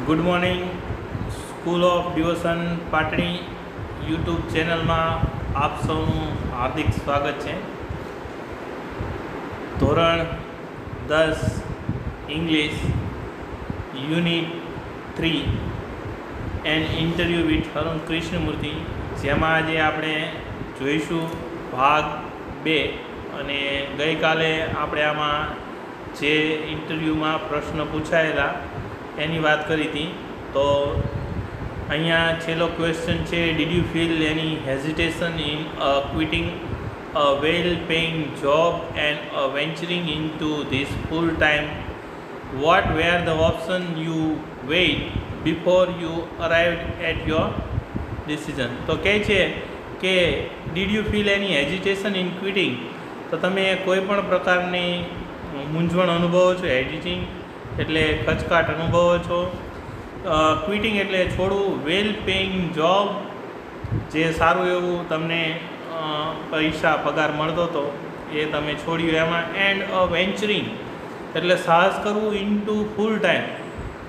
Good morning. School of devotion Patni YouTube ચેનલમાં આપ સૌનું હાર્દિક સ્વાગત છે. ધોરણ 10 English unit 3 an interview with Arun Krishnamurthy, જેમાં આજે આપણે જોઈશું ભાગ 2. અને ગઈકાલે આપણે આમાં જે ઇન્ટરવ્યૂમાં પ્રશ્ન પૂછાયેલા એની વાત કરી હતી. તો અહીંયા છેલ્લો ક્વેશ્ચન છે, did you feel any hesitation in quitting a well paying job and venturing in to this full time? What were the options you weighed before you arrived at your decision? તો કહે છે કે did you feel any hesitation in quitting? તો તમે કોઈ પણ પ્રકારની મૂંઝવણ અનુભવો છો? હેઝિટિંગ એટલે ખચકાટ અનુભવો છો. ક્વિટિંગ એટલે છોડવું. વેલ પેઇંગ જોબ, જે સારું એવું તમને પૈસા પગાર મળતો હતો એ તમે છોડ્યું એમાં. એન્ડ વેન્ચરિંગ એટલે સાહસ કરવું. ઇન ટુ ફૂલ ટાઈમ,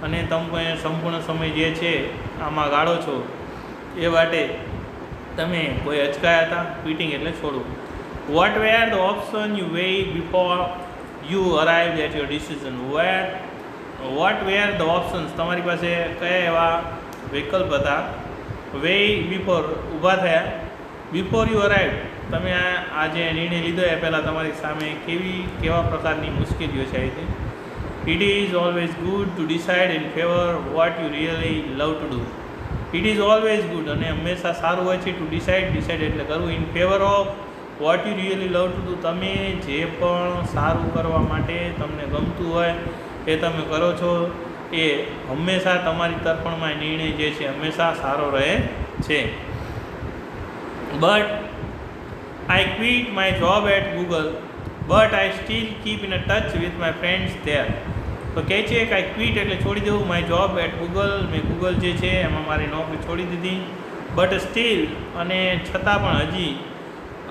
અને તમે સંપૂર્ણ સમય જે છે આમાં ગાળો છો એ માટે તમે કોઈ અચકાયા હતા. ક્વિટિંગ એટલે છોડવું. What were the options you weigh before you arrived at your decision? What were the options, તમારી પાસે કયા એવા વિકલ્પ હતા? વેઇ બિફોર, ઊભા થયા. બિફોર યુ અરાઇવ્ડ, તમે આ જે નિર્ણય લીધો એ પહેલાં તમારી સામે કેવા પ્રકારની મુશ્કેલીઓ છે હતી? It is always good to decide in favour what you really love to do. It is always good, અને હંમેશા સારું હોય છે. ટુ ડિસાઇડ એટલે કરવું. In favour of what you really love to do, તમે જે પણ સારું કરવા માટે તમને ગમતું હોય એ તમે કરો છો. એ હંમેશા તમારી તરફણમાં નિર્ણય જે છે હંમેશા સારો રહે છે. But I quit my job at Google but I still keep in a touch with my friends there. તો કહે છે કે આઈ ક્વિટ એટલે છોડી દેવું. માય જોબ એટ ગૂગલ, મેં ગૂગલ જે છે એમાં મારી નોકરી છોડી દીધી. બટ સ્ટીલ, અને છતાં પણ હજી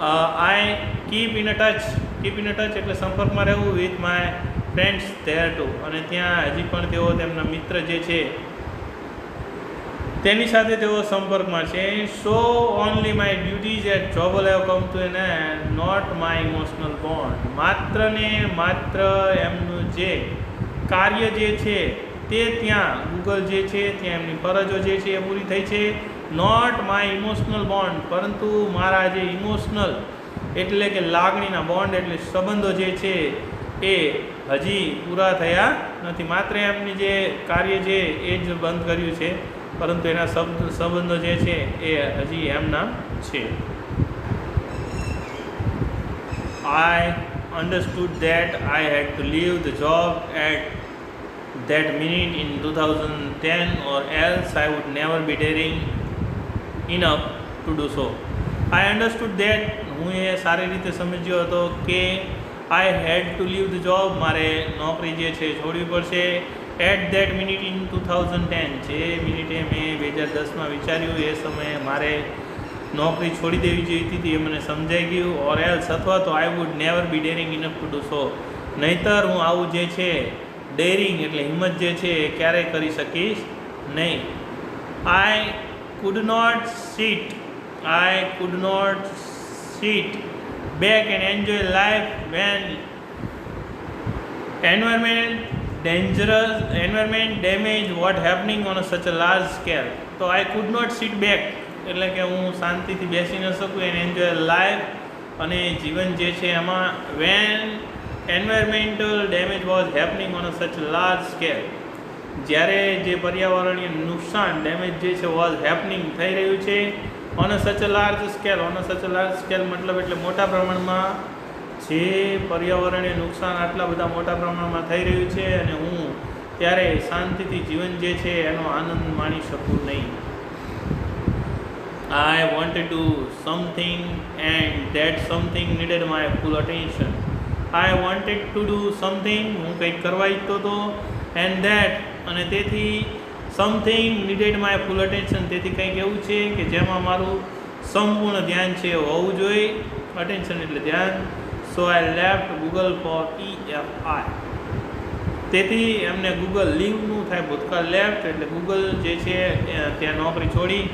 આઈ કીપ ઇન અ ટચ એટલે સંપર્કમાં રહેવું. With my friends there two, અને ત્યાં હજી પણ તેઓ તેમના મિત્ર જે છે તેની સાથે તેઓ સંપર્કમાં છે. So only my duties at job have come to an end not my emotional bond. માત્ર ને માત્ર એમનું જે કાર્ય જે છે તે ત્યાં ગૂગલ જે છે ત્યાં એમની ફરજો જે છે એ પૂરી થઈ છે. નોટ માય ઇમોશનલ બોન્ડ, પરંતુ મારા જે ઇમોશનલ એટલે કે લાગણીના, બોન્ડ એટલે સંબંધો જે છે એ હજી પૂરા થયા નથી. માત્ર એમની જે કાર્ય છે એ જ બંધ કર્યું છે, પરંતુ એના સંબંધો જે છે એ હજી એમના છે. I understood that I had to leave the job at that minute in 2010 or else I would never be daring enough to do so. I understood that, હું એ સારી રીતે સમજ્યો હતો કે I had to leave the job, મારે નોકરી જે છે છોડવી પડશે. at that minute in 2010, જે મિનિટે મેં 2010માં વિચાર્યું એ સમયે મારે નોકરી છોડી દેવી જોઈતી હતી, એ મને સમજાઈ ગયું. or else, અથવા તો I would never be daring enough to do so, નહીંતર હું આવું જે છે ડેરિંગ એટલે હિંમત જે છે એ ક્યારેય કરી શકીશ નહીં. I could not sit back and enjoy life when environment damage what happening on such a large scale. તો I could not sit back એટલે કે હું શાંતિથી બેસી ન શકું. એન્ડ એન્જોય લાઈફ, અને જીવન જે છે એમાં when environmental damage was happening on a such large scale, જ્યારે જે પર્યાવરણીય નુકસાન ડેમેજ જે છે વોઝ હેપનિંગ થઈ રહ્યું છે on a such large scale. મતલબ એટલે મોટા પ્રમાણમાં જે પર્યાવરણીય નુકસાન આટલા બધા મોટા પ્રમાણમાં થઈ રહ્યું છે, અને હું ત્યારે શાંતિથી જીવન જે છે એનો આનંદ માણી શકું નહીં. I wanted to something and that something needed my full attention. I wanted to do something, હું કંઈક કરવા ઈચ્છતો હતો. એન્ડ ધેટ, અને તેથી something needed my full attention, તેથી કંઈક એવું છે કે જેમાં મારું સંપૂર્ણ ધ્યાન છે હોવું જોઈએ. અટેન્શન એટલે ધ્યાન. So I left Google for EFI. તેથી એમને ગૂગલ લીવનું થાય ભૂતકાળ લેફ્ટ, એટલે ગૂગલ જે છે ત્યાં નોકરી છોડી.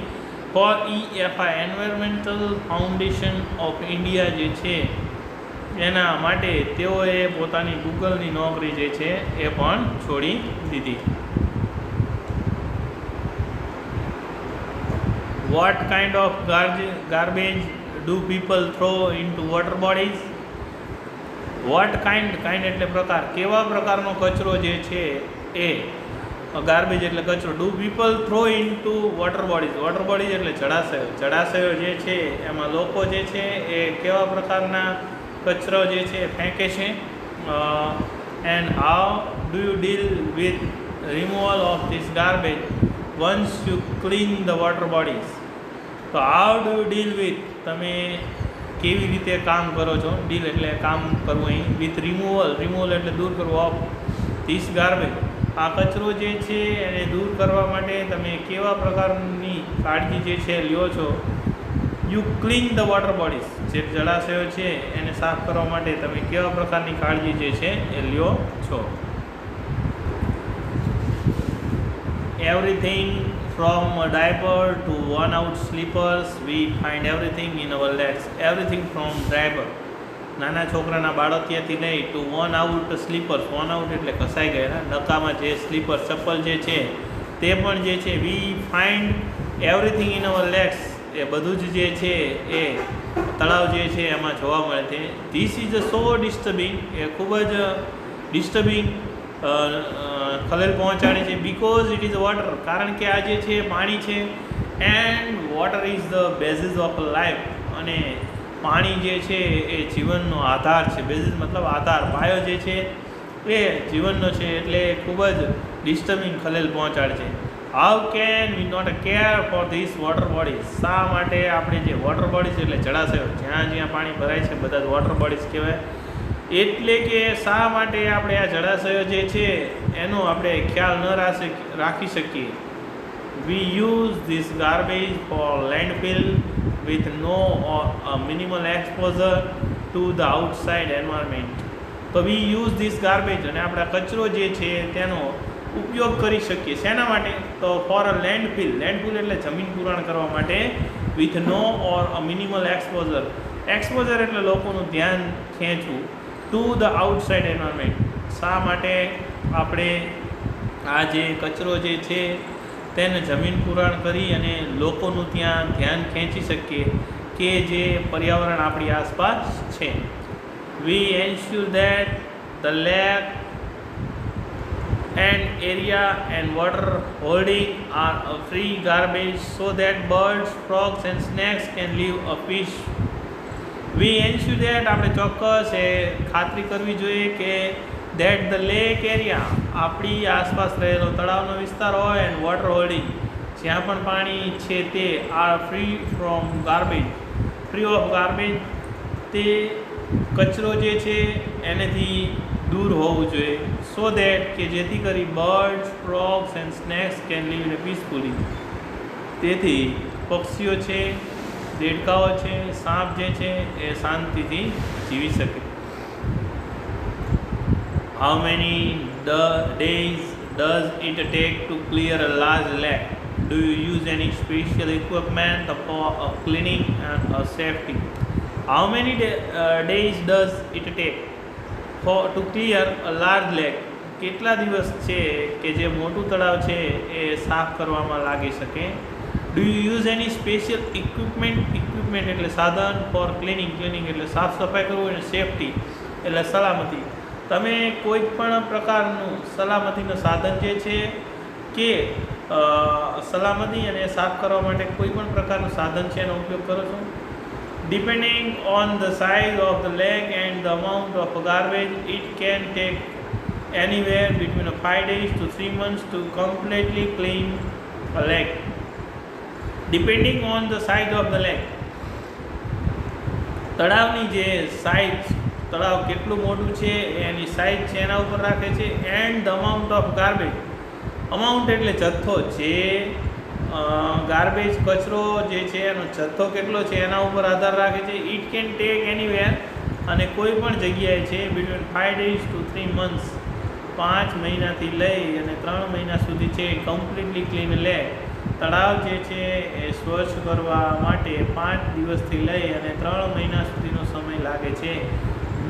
For EFI environmental foundation of India જે છે એના માટે તેઓએ પોતાની ગૂગલની નોકરી જે છે એ પણ છોડી દીધી. What kind of garbage do people throw into water bodies? What kind એટલે પ્રકાર, કેવા પ્રકારનો કચરો જે છે એ ગાર્બેજ એટલે કચરો. Do people throw into water bodies, water bodies એટલે જળાશયો જે છે એમાં લોકો જે છે એ કેવા પ્રકારના કચરો જે છે ફેંકે છે. And how do you deal with removal of this garbage once you clean the water bodies? તો how do you deal with, તમે કેવી રીતે કામ કરો છો? ડીલ એટલે કામ કરવું, અહીં વિથ રિમૂવલ એટલે દૂર કરવું, ઓફ ધીસ ગાર્બેજ આ કચરો જે છે એને દૂર કરવા માટે તમે કેવા પ્રકારની કાળજી જે છે લ્યો છો? You clean the water bodies, જે જળાશયો છે એને સાફ કરવા માટે તમે કેવા પ્રકારની કાળજી જે છે એ લ્યો છો? Everything from a diaper to worn out slippers, we find everything in our legs. Everything from diaper, નાના છોકરાના બાળકિયાથી લઈ two worn out slippers, worn out એટલે ઘસાઈ ગયેલા, નકામાં જે સ્લીપર ચપ્પલ જે છે તે પણ જે છે we find everything in our legs, એ બધું જ જે છે એ તળાવ જે છે એમાં જોવા મળે છે. ધીસ ઇઝ સો ડિસ્ટર્બિંગ, એ ખૂબ જ ડિસ્ટર્બિંગ ખલેલ પહોંચાડે છે. બિકોઝ ઇટ ઇઝ વોટર, કારણ કે આ જે છે પાણી છે. And water is the basis of life, અને પાણી જે છે એ જીવનનો આધાર છે. બેઝિસ મતલબ આધાર, પાયો જે છે એ જીવનનો છે, એટલે ખૂબ જ ડિસ્ટર્બિંગ ખલેલ પહોંચાડે છે. How can we not care for this water bodies? શા માટે આપણે જે વોટર બોડીઝ એટલે જળાશયો જ્યાં જ્યાં પાણી ભરાય છે બધા જ વોટર બોડીઝ કહેવાય. એટલે કે શા માટે આપણે આ જળાશયો જે છે એનો આપણે ખ્યાલ ન રાખી શકીએ? We use this garbage for landfill with no or minimal exposure to the outside environment. તો વી યુઝ ધીસ ગાર્બેજ, અને આપણે કચરો જે છે તેનો ઉપયોગ કરી શકીએ. શેના માટે? તો ફોર અ લેન્ડફિલ, લેન્ડફિલ એટલે જમીન પુરાણ કરવા માટે. With no or a minimal exposure એટલે લોકોનું ધ્યાન ખેંચવું. ટુ ધ આઉટસાઇડ એન્વાયરમેન્ટ, શા માટે આપણે આ જે કચરો જે છે તેને જમીન પુરાણ કરી અને લોકોનું ત્યાં ધ્યાન ખેંચી શકીએ કે જે પર્યાવરણ આપણી આસપાસ છે. We ensure that the lake and area and water holding are free garbage so that birds, frogs and snakes can live a peace. We ensure that, આપણે ચોક્કસ એ ખાતરી કરવી જોઈએ કે ધેટ ધ લેક એરિયા, આપણી આસપાસ રહેલો તળાવનો વિસ્તાર હોય, એન્ડ વોટર હોલ્ડિંગ, જ્યાં પણ પાણી છે તે R free from garbage, free of garbage, તે કચરો જે છે એનાથી દૂર હોવું જોઈએ. સો ધેટ, કે જેથી કરી birds, frogs and snakes can live in peacefully, તેથી પક્ષીઓ છે, દેડકાઓ છે, સાપ જે છે એ શાંતિથી જીવી શકે. How many days does it take to clear a large lake? Do you use any special equipment for cleaning and safety? How many days does it take to clear a large lake? કેટલા દિવસ છે કે જે મોટું તળાવ છે એ સાફ કરવામાં લાગી શકે? Do you use any special equipment એટલે સાધન, ફોર ક્લિનિંગ એટલે સાફ સફાઈ કરવું, અને સેફટી એટલે સલામતી. તમે કોઈ પણ પ્રકારનું સલામતીનું સાધન જે છે કે સલામતી અને સાફ કરવા માટે કોઈ પણ પ્રકારનું સાધન છે એનો ઉપયોગ કરો છો? Depending on the size of the lake and the amount of garbage, it can take anywhere between 5 days to 3 months to completely clean a lake. Depending on the size of the lake, તળાવની જે size, તળાવ કેટલું મોટું છે એની size છે એના ઉપર રાખે છે. And the amount of garbage, amount એટલે જથ્થો, જે ગાર્બેજ કચરો જે છે એનો જથ્થો કેટલો છે એના ઉપર આધાર રાખે છે. ઇટ કેન ટેક એનીવેર, અને કોઈ પણ જગ્યાએ છે બિટવીન 5 days to 3 months, 5 મહિનાથી લઈ અને 3 મહિના સુધી છે કમ્પ્લીટલી ક્લીન લે. તળાવ જે છે એ સ્વચ્છ કરવા માટે 5 દિવસથી લઈ અને 3 મહિના સુધીનો સમય લાગે છે.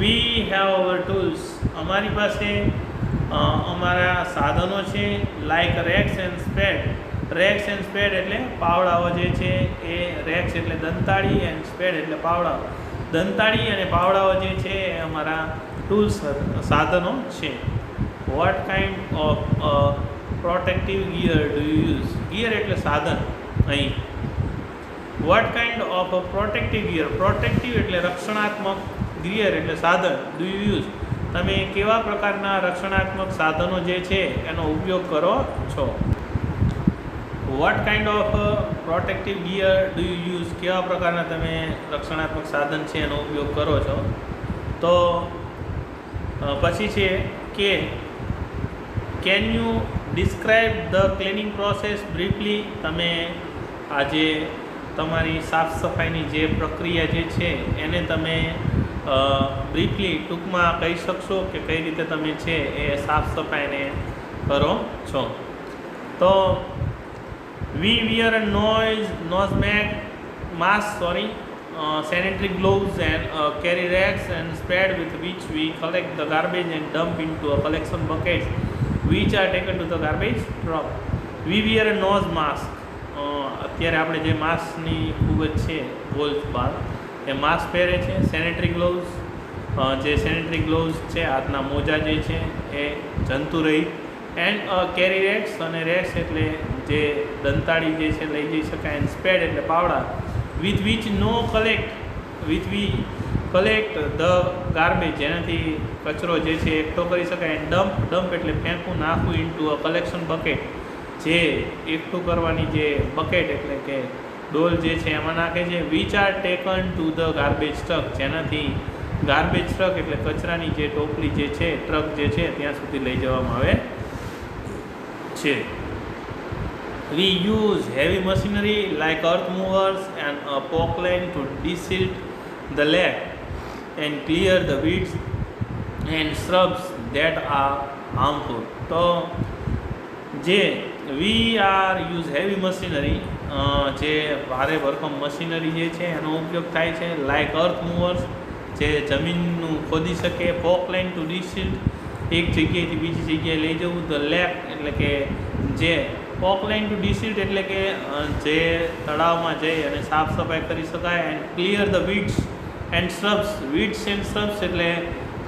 વી હેવ અવર ટૂલ્સ, અમારી પાસે અમારા સાધનો છે. Like rakes and spade. Rakes and spade એટલે પાવડાઓ જે છે એ, રેક્સ એટલે દંતાળી એન્ડ સ્પેડ એટલે પાવડાઓ. દંતાળી અને પાવડાઓ જે છે એ અમારા ટૂલ્સ સાધનો છે. What kind of protective gear do you use. Gear એટલે સાધન અહીં. What kind of protective gear, protective એટલે રક્ષણાત્મક, ગિયર એટલે સાધન, ડુ યુ યુઝ તમે કેવા પ્રકારના રક્ષણાત્મક સાધનો જે છે એનો ઉપયોગ કરો છો. What kind of protective gear do you use, કેવા પ્રકારના તમે રક્ષણાત્મક સાધન છે એનો ઉપયોગ કરો છો. તો પછી છે કે can you describe the cleaning process briefly. તમે આજે તમારી સાફ સફાઈની જે પ્રક્રિયા જે છે એને તમે બ્રીફલી ટૂંકમાં કહી શકશો કે કઈ રીતે તમે છે એ સાફ સફાઈને કરો છો. તો we wear a nose mask sanitary gloves and carry rags and spade with which we collect the garbage and dump into a collection buckets which are taken to the garbage truck. We wear a nose mask. અત્યારે આપણે જે માસ્કની ખૂબ જ છે golf બાર એ mask પહેરે છે. Sanitary gloves, જે સેનેટરી ગ્લોવ્સ છે, હાથના મોજા જે છે એ જંતુરહિત. એન્ડ કેરી રેક્સ, અને રેક્સ એટલે જે દંતાળી જે છે લઈ જઈ શકાય. એન્ડ સ્પેડ એટલે પાવડા. With we collect the garbage, જેનાથી કચરો જે છે એકઠો કરી શકાય. એન્ડ ડમ્પ એટલે ફેંકવું, નાખવું. ઇન્ટુ અ કલેક્શન બકેટ, જે એકઠું કરવાની જે બકેટ એટલે કે ડોલ જે છે એમાં નાખે છે. Which are taken to the garbage truck, જેનાથી ગાર્બેજ ટ્રક એટલે કચરાની જે ટોપલી જે છે, ટ્રક જે છે ત્યાં સુધી લઈ જવામાં આવે છે. We use heavy machinery like earth movers and a pockline to desilt the land and clear the weeds and shrubs that are harmful. તો જે we are use heavy machinery, જે ભારે ભરખમ મશીનરી જે છે એનો ઉપયોગ થાય છે. લાઇક અર્થ મૂવર્સ, જે જમીનનું ખોદી શકે. પોકલાઇન ટુ ડિસિલ્ટ, એક જગ્યાએથી બીજી જગ્યાએ લઈ જવું. ધ લેક એટલે કે જે પોકલાઇન ટુ ડિસિલ્ટ એટલે કે જે તળાવમાં જઈ અને સાફ સફાઈ કરી શકાય. And clear the weeds and shrubs. Weeds and shrubs એટલે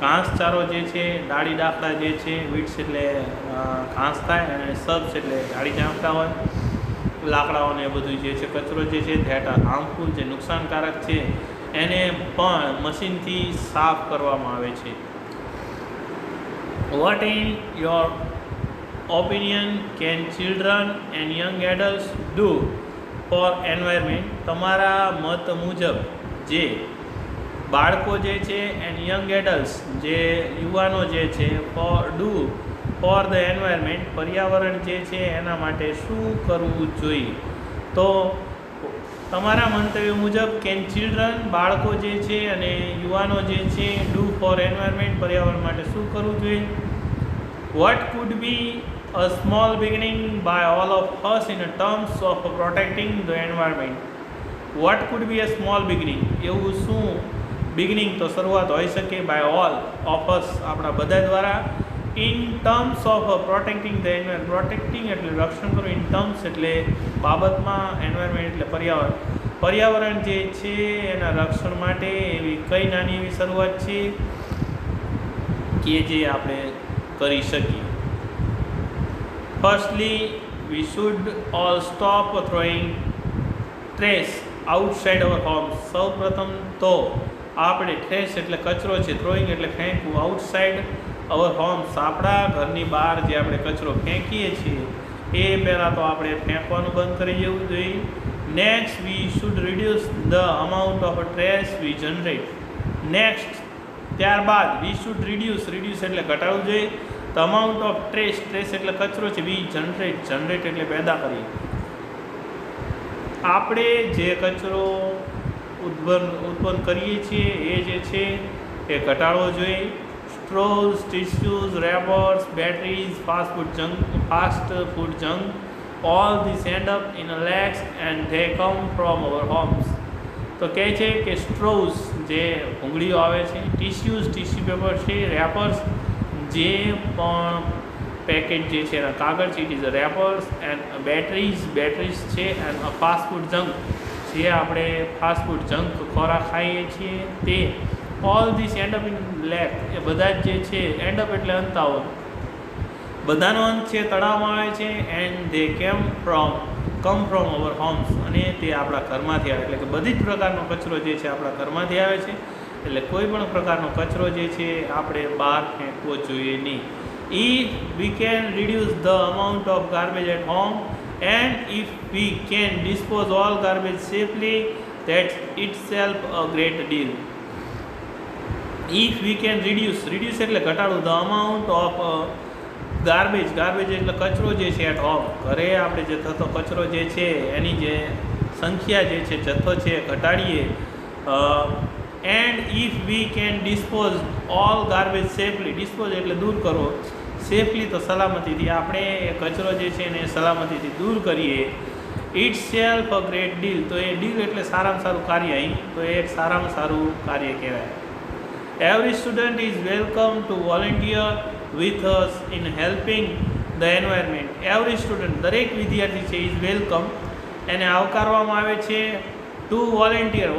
ઘાસચારો જે છે, ડાળી ડાકડા જે છે. વીડ્સ એટલે ઘાસ થાય અને શ્રબ્સ એટલે ડાળી ઝાંખડા હોય, લાકડાઓને એ બધું જે છે કચરો જે છે ધેટ આર હાર્મફુલ, જે નુકસાનકારક છે, એને પણ મશીનથી સાફ કરવામાં આવે છે. What in your opinion can children and young adults do for environment. તમારા મત મુજબ જે બાળકો જે છે એન્ડ યંગ એડલ્ટ્સ, જે યુવાનો જે છે, ડુ ફોર ધ એન્વાયરમેન્ટ, પર્યાવરણ જે છે એના માટે શું કરવું જોઈએ. તો તમારા મંતવ્ય મુજબ કેન ચિલ્ડ્રન, બાળકો જે છે અને યુવાનો જે છે, ડુ ફોર એન્વાયરમેન્ટ, પર્યાવરણ માટે શું કરવું જોઈએ. Vote food B a small beginning by all of us in terms of protecting the environment. What could be a small beginning? એવું શું બિગિનિંગ તો શરૂઆત હોઈ શકે બાય ઓલ ઓફ અસ, આપણા બધા દ્વારા. In terms of protecting the environment, protecting એટલે રક્ષણ કરવું. ઇન ટર્મ્સ એટલે બાબતમાં, એન્વાયરમેન્ટ એટલે પર્યાવરણ. પર્યાવરણ જે છે એના રક્ષણ માટે એવી કઈ નાની એવી શરૂઆત છે કે જે આપણે કરી શકીએ. Firstly, we should all stop throwing trash outside our homes. સૌ પ્રથમ તો આપણે ટ્રેશ એટલે કચરો છે, થ્રોઈંગ એટલે ફેંકવું, આઉટસાઇડ અવર હોમ્સ, આપણા ઘરની બહાર જે આપણે કચરો ફેંકીએ છીએ એ પહેલાં તો આપણે ફેંકવાનું બંધ કરી દેવું જોઈએ. Next, we should reduce the amount of trash we generate. Next, ત્યારબાદ વી શુડ રિડ્યુસ એટલે ઘટાડવું જોઈએ. ધ અમાઉન્ટ ઓફ ટ્રેશ એટલે કચરો છે, વી જનરેટ એટલે પેદા કરીએ. આપણે જે કચરો ઉત્પન્ન કરીએ છીએ એ જે છે એ ઘટાડવો જોઈએ. straws, tissues, wrappers, batteries, fast food junk, all these end up in a legs and they come from our homes. તો કહે છે કે સ્ટ્રોઝ જે ભૂંગળીઓ આવે છે, ટિશ્યુઝ ટિશ્યુ પેપર છે, રેપર્સ જે પણ પેકેટ જે છે એના કાગળ છે it is wrappers, and batteries છે, એન્ડ ફાસ્ટ ફૂડ જંક જે આપણે ફાસ્ટ ફૂડ જંક ખોરાક ખાઈએ છીએ તે all this end up in lake, એ બધા જ જે છે એન્ડ અપ એટલે અંતાઓ, બધાનો અંત છે તળાવમાં આવે છે. And they come from our homes, અને તે આપણા ઘરમાંથી આવે, એટલે કે બધી જ પ્રકારનો કચરો જે છે આપણા ઘરમાંથી આવે છે. એટલે કોઈ પણ પ્રકારનો કચરો જે છે આપણે બહાર ફેંકવો જોઈએ નહીં. If we can reduce the amount of garbage at home and if we can dispose all garbage safely, that's itself a great deal. If we can reduce એટલે ઘટાડવું, the amount of garbage એટલે કચરો જે છે at home, ઘરે આપણે જે થતો કચરો જે છે એની જે સંખ્યા જે છે જથ્થો છે ઘટાડીએ. And if we can dispose all garbage safely, dispose એટલે દૂર કરવો, સેફલી તો સલામતીથી આપણે એ કચરો જે છે એને સલામતીથી દૂર કરીએ. Itself a great deal, તો એ ડીલ એટલે સારામાં સારું કાર્ય, અહીં તો એ એક સારામાં સારું કાર્ય કહેવાય. Every student is welcome to volunteer with us in helping the environment. Every student, દરેક વિદ્યાર્થી છે ઇઝ વેલકમ, એને આવકારવામાં આવે છે ટુ વોલેન્ટિયર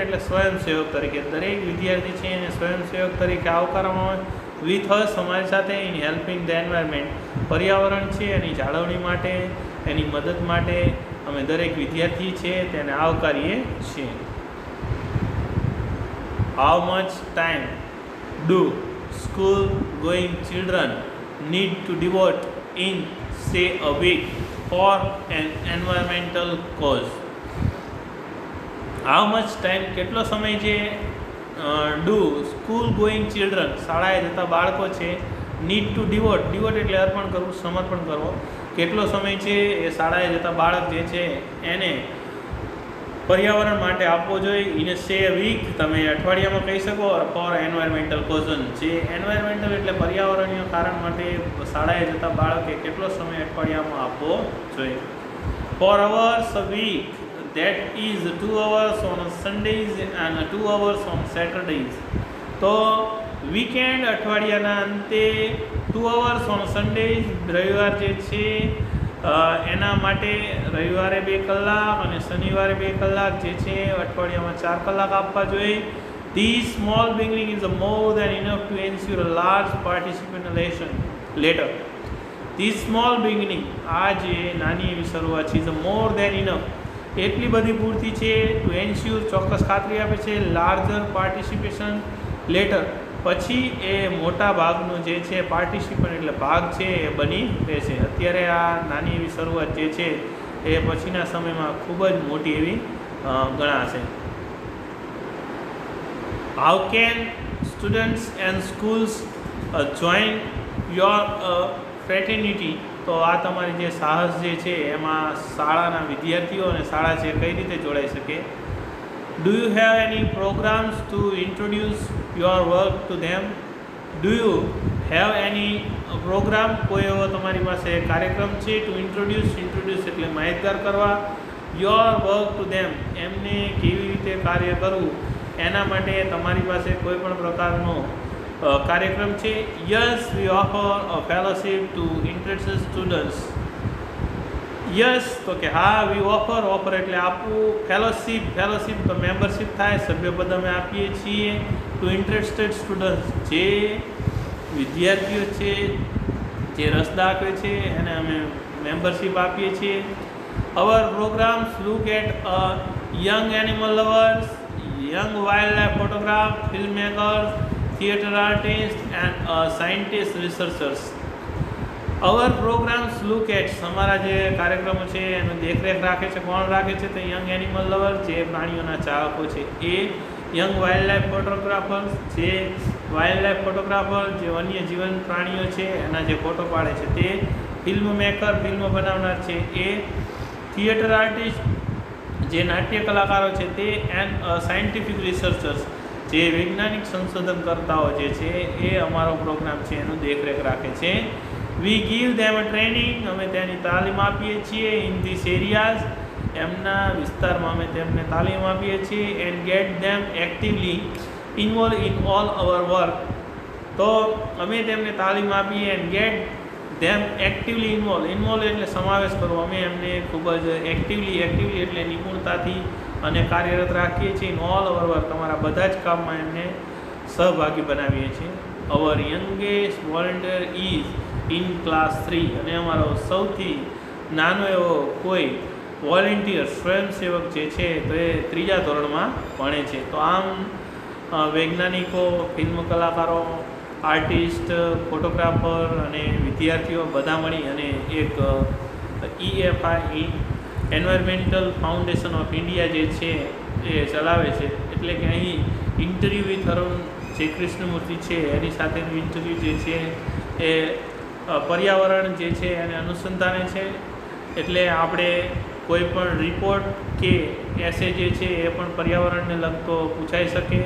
એટલે સ્વયંસેવક તરીકે, દરેક વિદ્યાર્થી છે એને સ્વયંસેવક તરીકે આવકારવામાં આવે. વિથ અસ અમારી સાથે, ઇન હેલ્પિંગ ધ એન્વાયરમેન્ટ, પર્યાવરણ છે એની જાળવણી માટે, એની મદદ માટે અમે દરેક વિદ્યાર્થી છે તેને આવકારીએ છીએ. How much time do school going children need to devote in say a week for an environmental cause? How much time, કેટલો સમય છે do school going children, શાળાએ જતા બાળકો છે, need to devote એટલે અર્પણ કરવું, સમર્પણ કરવો, કેટલો સમય છે એ શાળાએ જતા બાળક જે છે એને પર્યાવરણ માટે આપવો જોઈએ. ઇન સે વીક તમે અઠવાડિયામાં કહી શકો, ફોર એન્વાયરમેન્ટલ કોઝન, જે એન્વાયરમેન્ટલ એટલે પર્યાવરણીય કારણ માટે શાળાએ જતા બાળકે કેટલો સમય અઠવાડિયામાં આપવો જોઈએ. 4 hours a week, that is 2 hours on Sundays and 2 hours on Saturdays. તો વીકેન્ડ અઠવાડિયાના અંતે 2 hours on Sundays, રવિવાર જે છે એના માટે રવિવારે 2 કલાક અને શનિવારે 2 કલાક જે છે અઠવાડિયામાં 4 કલાક આપવા જોઈએ. This small beginning is more than enough to ensure a large participation later. This small beginning, આ જે નાની એવી શરૂઆત છે, is more than enough, એટલી બધી પૂરતી છે, to ensure ચોક્કસ ખાતરી આપે છે, લાર્જર પાર્ટિસિપેશન લેટર, પછી એ મોટા ભાગનું જે છે પાર્ટિસિપન્ટ એટલે ભાગ છે એ બની રહેશે. અત્યારે આ નાની એવી શરૂઆત જે છે એ પછીના સમયમાં ખૂબ જ મોટી એવી ગણાશે. How can students and schools join your fraternity? તો આ તમારી જે સાહસ જે છે એમાં શાળાના વિદ્યાર્થીઓ અને શાળા છે કઈ રીતે જોડાઈ શકે. Do you have any programs to introduce your work to them? Do you have any program, કોઈ એવો તમારી પાસે કાર્યક્રમ છે to introduce એટલે માહિતગાર કરવા, your work to them, એમને કેવી રીતે કાર્ય કરવું એના માટે તમારી પાસે કોઈ પણ પ્રકારનો કાર્યક્રમ છે. Yes, we offer a fellowship to interested students. Yes, તો કે હા, વી ઓફર એટલે આપવું, ફેલોશિપ તો મેમ્બરશિપ થાય, સભ્યપદ અમે આપીએ છીએ ટુ ઇન્ટરેસ્ટેડ સ્ટુડન્ટ્સ, જે વિદ્યાર્થીઓ છે જે રસ દાખવે છે એને અમે મેમ્બરશિપ આપીએ છીએ. Our programs look at young animal lovers, young wildlife photograph, film makers, theatre artist and scientist researchers. Our programs look at, અમારા જે કાર્યક્રમો છે એનું દેખરેખ રાખે છે, કોણ રાખે છે? તો યંગ એનિમલ લવર, જે પ્રાણીઓના ચાહકો છે એ, યંગ વાઇલ્ડ લાઇફ ફોટોગ્રાફર્સ, જે વાઇલ્ડ લાઇફ ફોટોગ્રાફર જે વન્ય જીવન પ્રાણીઓ છે એના જે ફોટો પાડે છે તે, ફિલ્મ મેકર ફિલ્મ બનાવનાર છે એ, થિયેટર આર્ટિસ્ટ જે નાટ્ય કલાકારો છે તે, એન્ડ સાયન્ટિફિક રિસર્ચર્સ જે વૈજ્ઞાનિક સંશોધનકર્તાઓ જે છે એ અમારો પ્રોગ્રામ છે એનું દેખરેખ રાખે છે. We give them a training, અમે તેની તાલીમ આપીએ છીએ. ઇન ધીસ એરિયાઝ, એમના વિસ્તારમાં અમે તેમને તાલીમ આપીએ છીએ. And gate them actively involve in all hour work. તો અમે તેમને તાલીમ આપીએ and gate them actively involve એટલે સમાવેશ કરવો. અમે એમને ખૂબ જ એક્ટિવલી એટલે નિપુણતાથી અને કાર્યરત રાખીએ છીએ. ઇન ઓલ અવર વર્ક, અમારા બધા જ કામમાં એમને સહભાગી બનાવીએ છીએ. Our youngest volunteer is in class 3, અને અમારો સૌથી નાનો એવો કોઈ વોલેન્ટિયર સ્વયંસેવક જે છે તો એ 3જા ધોરણમાં ભણે છે. તો આમ વૈજ્ઞાનિકો, ફિલ્મ કલાકારો, આર્ટિસ્ટ, ફોટોગ્રાફર અને વિદ્યાર્થીઓ બધા મળી અને એક EFI environmental foundation of India જે છે એ ચલાવે છે. એટલે કે અહીં ઇન્ટરવ્યૂ વિથ અરુણ જે કૃષ્ણમૂર્તિ છે એની સાથેનું ઇન્ટરવ્યૂ જે છે એ પર્યાવરણ જે છે એને અનુસંધાને છે. એટલે આપણે કોઈ પણ રિપોર્ટ કે એસે જે છે એ પણ પર્યાવરણને લગતો પૂછાઈ શકે.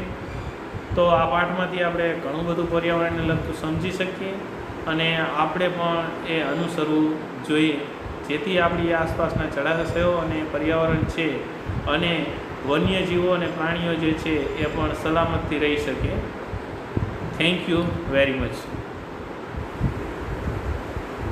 તો આ પાઠમાંથી આપણે ઘણું બધું પર્યાવરણને લગતું સમજી શકીએ અને આપણે પણ એ અનુસરવું જોઈએ, જેથી આપણી આસપાસના જળાશયો અને પર્યાવરણ છે અને વન્યજીવો અને પ્રાણીઓ જે છે એ પણ સલામતથી રહી શકે. Thank you very much.